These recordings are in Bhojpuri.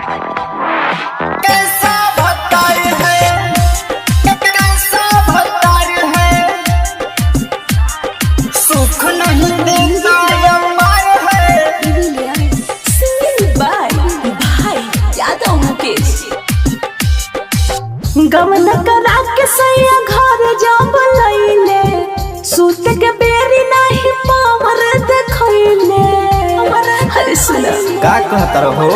कैसा भत्तर है, कैसा भत्तर है, सुख नहीं देता अमर है। गमन करा के सैया घर जब लैले, सूत के बेरी नहीं पावर देखैले। अरे सुना का कहता रहो?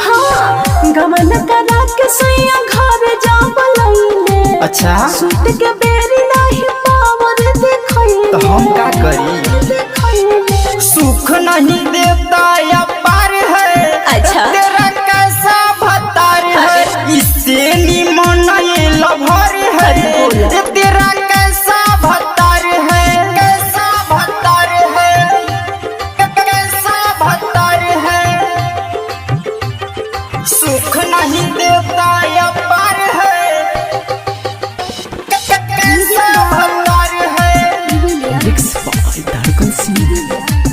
हाँ, गमन करा के सैया घर जब लैले, अच्छा सूत के बेरी नहीं पावर देखैले। तो हम का करी? सुख नहीं देता या पार है। अच्छा तेरा कैसा भत्तर है, इससे निमन ये लभर है। तेरा कैसा भत्तर है, कैसा भत्तर है, कैसा भत्तर है, सुख नहीं देता या पार है। कैसा भत्तर है,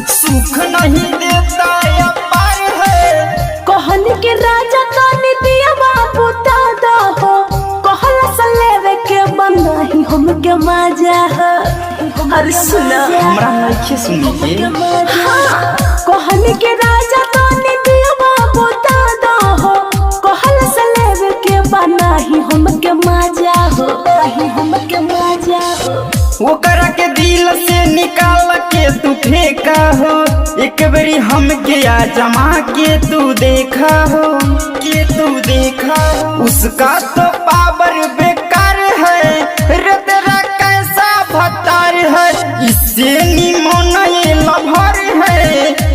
सुख नहीं देता या पार है। कहन के राजा कानी दिया बाबू दादा हो, कहला से लेवे के बनाही हम के मजा है। अरे सुना हमरा नइखे सुनिए। हाँ, कहन के राजा कानी दिया बाबू दादा हो, कहला से लेवे के बनाही हम के मजा हो, हम के मजा हो। ओकरा के दिल से निकाल के तू फेंका हो, एक बारी हम के जमा के तू देखा हो, के तू देखा हो। उसका तो पावर बेकार है, रे तेरा कैसा भत्तर है, इससे निमन ये लभर है।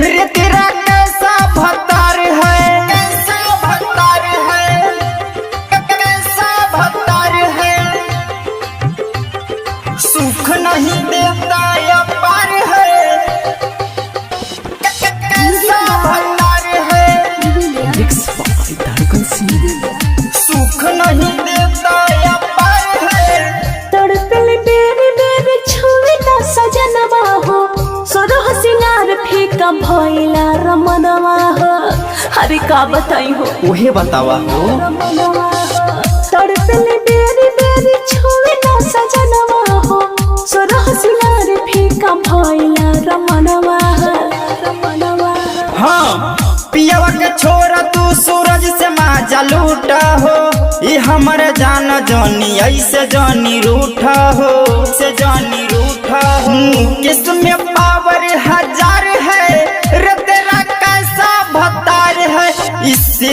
रे तेरा कैसा भत्तर है, कैसा भत्तर है, कैसा भत्तर है, सुख नहीं देता या पार है। कैसा भत्तर है, सुख नहीं देता या पार है। तड़पले बेरी बेरी छुए ना सजनवा हो, सोरह सिंगार फीका भइला रमनवा हो। अरे का बताई हो उहे बतावा हो। रमनवा हो। तड़पले बेरी बेरी छुए ना सजनवा हो, सोरह सिंगार फीका भइला रमनवा हो, रमनवा हो। हाँ पियावा के छोरा तू सूरज से माजा लूटा हो, ये हमारे जान जानी ऐसे जानी रूठा हो, से जानी रूठा हो। किसमें पावर हजार है, रे तेरा कैसा भत्तर है, इससे